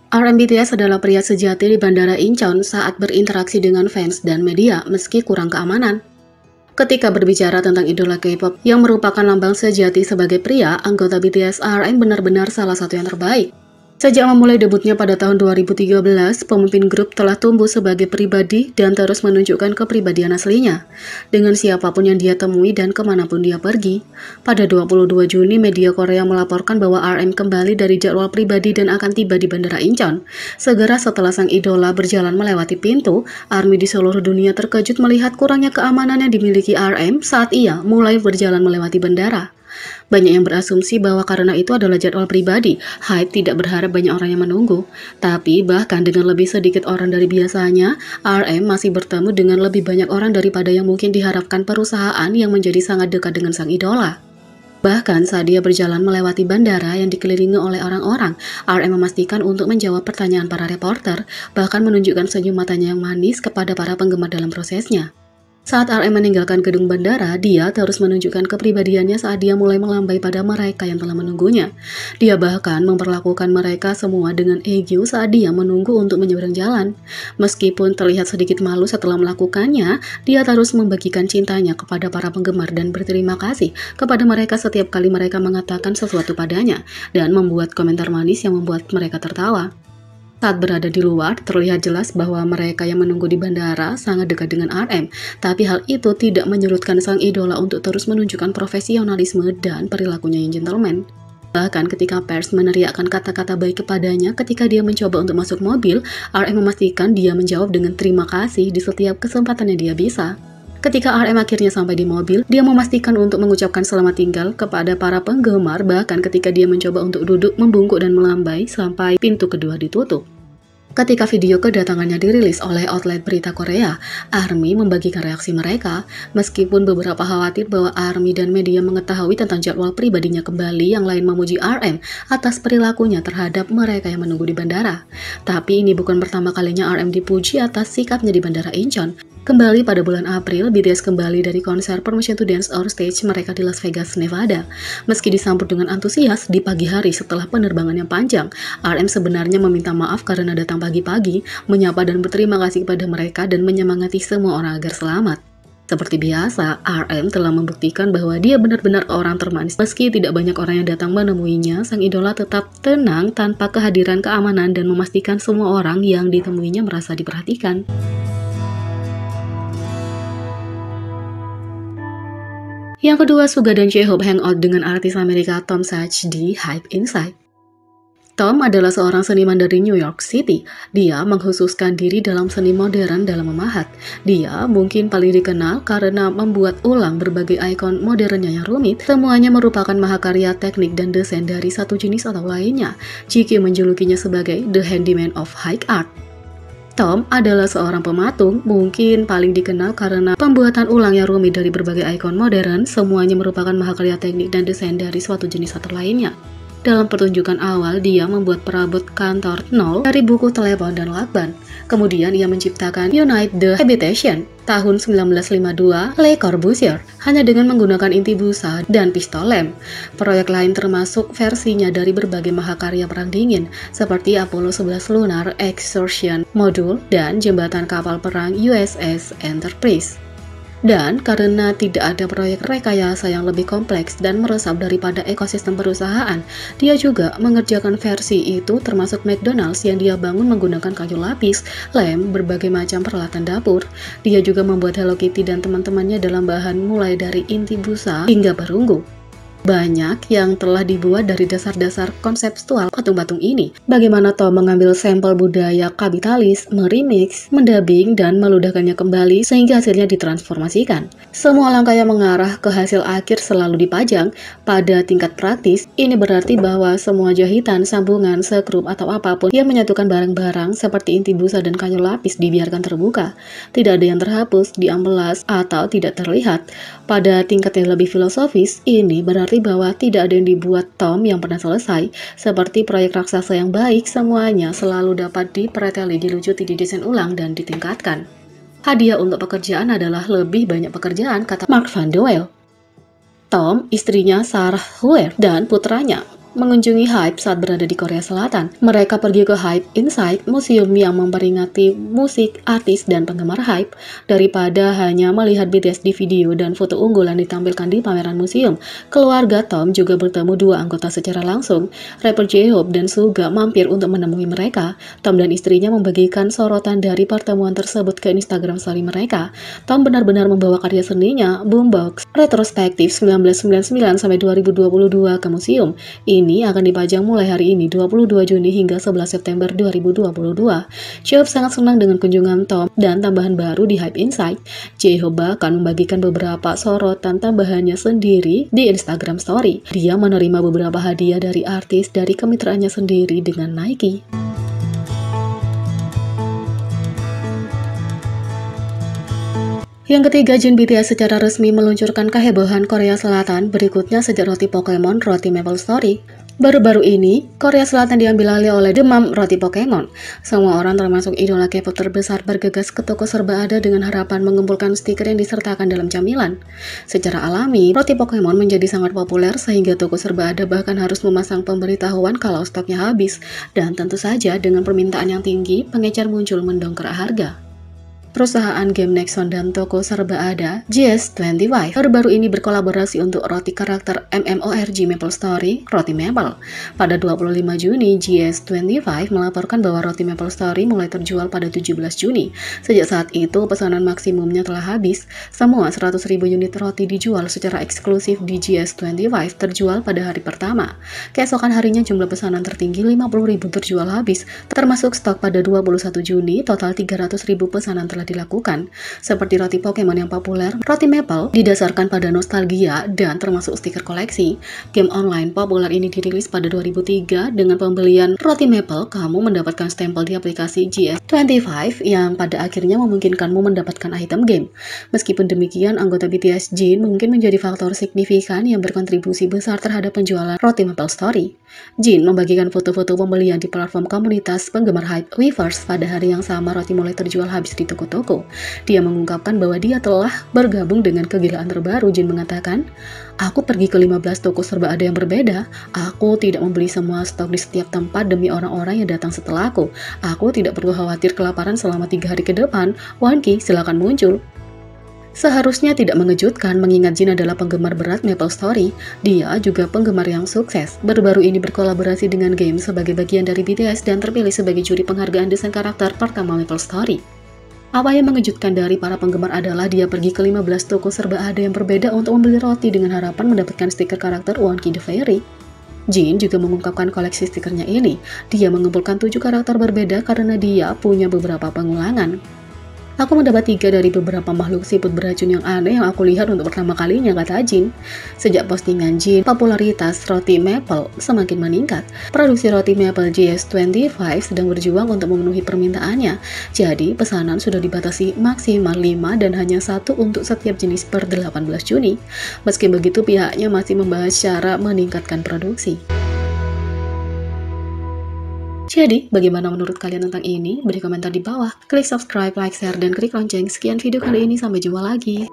RM BTS adalah pria sejati di Bandara Incheon saat berinteraksi dengan fans dan media meski kurang keamanan. Ketika berbicara tentang idola K-pop yang merupakan lambang sejati sebagai pria, anggota BTS RM benar-benar salah satu yang terbaik. Sejak memulai debutnya pada tahun 2013, pemimpin grup telah tumbuh sebagai pribadi dan terus menunjukkan kepribadian aslinya, dengan siapapun yang dia temui dan kemanapun dia pergi. Pada 22 Juni, media Korea melaporkan bahwa RM kembali dari jadwal pribadi dan akan tiba di Bandara Incheon. Segera setelah sang idola berjalan melewati pintu, ARMY di seluruh dunia terkejut melihat kurangnya keamanan yang dimiliki RM saat ia mulai berjalan melewati bandara. Banyak yang berasumsi bahwa karena itu adalah jadwal pribadi, Hype tidak berharap banyak orang yang menunggu. Tapi bahkan dengan lebih sedikit orang dari biasanya, RM masih bertemu dengan lebih banyak orang daripada yang mungkin diharapkan perusahaan yang menjadi sangat dekat dengan sang idola. Bahkan saat dia berjalan melewati bandara yang dikelilingi oleh orang-orang, RM memastikan untuk menjawab pertanyaan para reporter, bahkan menunjukkan senyum matanya yang manis kepada para penggemar dalam prosesnya. Saat RM meninggalkan gedung bandara, dia terus menunjukkan kepribadiannya saat dia mulai melambai pada mereka yang telah menunggunya. Dia bahkan memperlakukan mereka semua dengan ego saat dia menunggu untuk menyeberang jalan. Meskipun terlihat sedikit malu setelah melakukannya, dia terus membagikan cintanya kepada para penggemar dan berterima kasih kepada mereka setiap kali mereka mengatakan sesuatu padanya, dan membuat komentar manis yang membuat mereka tertawa. Saat berada di luar, terlihat jelas bahwa mereka yang menunggu di bandara sangat dekat dengan RM, tapi hal itu tidak menyurutkan sang idola untuk terus menunjukkan profesionalisme dan perilakunya yang gentleman. Bahkan ketika pers meneriakkan kata-kata baik kepadanya ketika dia mencoba untuk masuk mobil, RM memastikan dia menjawab dengan terima kasih di setiap kesempatan yang dia bisa. Ketika RM akhirnya sampai di mobil, dia memastikan untuk mengucapkan selamat tinggal kepada para penggemar, bahkan ketika dia mencoba untuk duduk, membungkuk dan melambai sampai pintu kedua ditutup. Ketika video kedatangannya dirilis oleh outlet berita Korea, ARMY membagikan reaksi mereka, meskipun beberapa khawatir bahwa ARMY dan media mengetahui tentang jadwal pribadinya kembali, yang lain memuji RM atas perilakunya terhadap mereka yang menunggu di bandara. Tapi ini bukan pertama kalinya RM dipuji atas sikapnya di Bandara Incheon. Kembali pada bulan April, BTS kembali dari konser Permission to Dance on Stage mereka di Las Vegas, Nevada. Meski disambut dengan antusias di pagi hari setelah penerbangan yang panjang, RM sebenarnya meminta maaf karena datang pagi-pagi, menyapa dan berterima kasih kepada mereka dan menyemangati semua orang agar selamat. Seperti biasa, RM telah membuktikan bahwa dia benar-benar orang termanis. Meski tidak banyak orang yang datang menemuinya, sang idola tetap tenang tanpa kehadiran keamanan dan memastikan semua orang yang ditemuinya merasa diperhatikan. Yang kedua, Suga dan J-Hope hangout dengan artis Amerika Tom Sachs di Hype Inside. Tom adalah seorang seniman dari New York City. Dia mengkhususkan diri dalam seni modern dalam memahat. Dia mungkin paling dikenal karena membuat ulang berbagai ikon modernnya yang rumit. Semuanya merupakan mahakarya teknik dan desain dari satu jenis atau lainnya. GQ menjulukinya sebagai The Handyman of High Art. Tom adalah seorang pematung, mungkin paling dikenal karena pembuatan ulang yang rumit dari berbagai ikon modern. Semuanya merupakan mahakarya teknik dan desain dari suatu jenis atau lainnya. Dalam pertunjukan awal, dia membuat perabot kantor nol dari buku telepon dan lakban. Kemudian ia menciptakan Unite the Habitation tahun 1952 Le Corbusier hanya dengan menggunakan inti busa dan pistol lem. Proyek lain termasuk versinya dari berbagai mahakarya perang dingin seperti Apollo 11 Lunar Excursion Module dan jembatan kapal perang USS Enterprise. Dan karena tidak ada proyek rekayasa yang lebih kompleks dan meresap daripada ekosistem perusahaan, dia juga mengerjakan versi itu termasuk McDonald's yang dia bangun menggunakan kayu lapis, lem, berbagai macam peralatan dapur. Dia juga membuat Hello Kitty dan teman-temannya dalam bahan mulai dari inti busa hingga perunggu. Banyak yang telah dibuat dari dasar-dasar konseptual patung-patung ini. Bagaimana Tom mengambil sampel budaya kapitalis, meremix, mendubbing, dan meludahkannya kembali sehingga hasilnya ditransformasikan. Semua langkah yang mengarah ke hasil akhir selalu dipajang. Pada tingkat praktis, ini berarti bahwa semua jahitan, sambungan, sekrup, atau apapun yang menyatukan barang-barang seperti inti busa dan kayu lapis dibiarkan terbuka. Tidak ada yang terhapus, diambelas, atau tidak terlihat. Pada tingkat yang lebih filosofis, ini berarti bahwa tidak ada yang dibuat Tom yang pernah selesai. Seperti proyek raksasa yang baik, semuanya selalu dapat dipreteli, dilucuti, didesain ulang, dan ditingkatkan. Hadiah untuk pekerjaan adalah lebih banyak pekerjaan, kata Mark Van de Waal. Tom, istrinya Sarah Huer, dan putranya mengunjungi Hype saat berada di Korea Selatan. Mereka pergi ke Hype Inside, museum yang memperingati musik, artis, dan penggemar Hype. Daripada hanya melihat BTS di video dan foto unggulan ditampilkan di pameran museum, keluarga Tom juga bertemu dua anggota secara langsung. Rapper J-Hope dan Suga mampir untuk menemui mereka. Tom dan istrinya membagikan sorotan dari pertemuan tersebut ke Instagram story mereka. Tom benar-benar membawa karya seninya, Boombox, retrospektif 1999 sampai 2022 ke museum. Ini akan dipajang mulai hari ini 22 Juni hingga 11 September 2022. J-Hope sangat senang dengan kunjungan Tom dan tambahan baru di Hype Inside. J-Hope bahkan membagikan beberapa sorotan tambahannya sendiri di Instagram Story. Dia menerima beberapa hadiah dari artis dari kemitraannya sendiri dengan Nike. Yang ketiga, Jin BTS secara resmi meluncurkan kehebohan Korea Selatan berikutnya sejak roti Pokemon Roti Maple Story. Baru-baru ini, Korea Selatan diambil alih oleh demam roti Pokemon. Semua orang termasuk idola K-pop terbesar bergegas ke toko serba ada dengan harapan mengumpulkan stiker yang disertakan dalam camilan. Secara alami, roti Pokemon menjadi sangat populer sehingga toko serba ada bahkan harus memasang pemberitahuan kalau stoknya habis. Dan tentu saja dengan permintaan yang tinggi, pengecer muncul mendongkrak harga. Perusahaan game Nexon dan toko serba ada, GS25, baru-baru ini berkolaborasi untuk roti karakter MMORG Maple Story, Roti Maple. Pada 25 Juni, GS25 melaporkan bahwa roti Maple Story mulai terjual pada 17 Juni. Sejak saat itu, pesanan maksimumnya telah habis. Semua 100.000 unit roti dijual secara eksklusif di GS25 terjual pada hari pertama. Keesokan harinya jumlah pesanan tertinggi 50.000 terjual habis, termasuk stok pada 21 Juni, total 300.000 pesanan telah dilakukan. Seperti roti Pokemon yang populer, roti Maple didasarkan pada nostalgia dan termasuk stiker koleksi. Game online populer ini dirilis pada 2003. Dengan pembelian roti Maple, kamu mendapatkan stempel di aplikasi GS25 yang pada akhirnya memungkinkanmu mendapatkan item game. Meskipun demikian, anggota BTS Jin mungkin menjadi faktor signifikan yang berkontribusi besar terhadap penjualan roti Maple Story. Jin membagikan foto-foto pembelian di platform komunitas penggemar Hype Weverse pada hari yang sama roti mulai terjual habis di toko. Dia mengungkapkan bahwa dia telah bergabung dengan kegilaan terbaru. Jin mengatakan, "Aku pergi ke 15 toko serba ada yang berbeda. Aku tidak membeli semua stok di setiap tempat demi orang-orang yang datang setelah aku. Aku tidak perlu khawatir kelaparan selama 3 hari ke depan. Wonki, silakan muncul." Seharusnya tidak mengejutkan mengingat Jin adalah penggemar berat Maple Story. Dia juga penggemar yang sukses. Baru-baru ini berkolaborasi dengan game sebagai bagian dari BTS dan terpilih sebagai juri penghargaan desain karakter pertama Maple Story. Apa yang mengejutkan dari para penggemar adalah dia pergi ke 15 toko serba ada yang berbeda untuk membeli roti dengan harapan mendapatkan stiker karakter Wonky the Fairy. Jin juga mengungkapkan koleksi stikernya ini. Dia mengumpulkan 7 karakter berbeda karena dia punya beberapa pengulangan. "Aku mendapat 3 dari beberapa makhluk siput beracun yang aneh yang aku lihat untuk pertama kalinya," kata Jin. Sejak postingan Jin, popularitas roti Maple semakin meningkat. Produksi roti Maple GS25 sedang berjuang untuk memenuhi permintaannya. Jadi, pesanan sudah dibatasi maksimal 5 dan hanya 1 untuk setiap jenis per 18 Juni. Meski begitu, pihaknya masih membahas cara meningkatkan produksi. Jadi, bagaimana menurut kalian tentang ini? Beri komentar di bawah. Klik subscribe, like, share, dan klik lonceng. Sekian video kali ini, sampai jumpa lagi.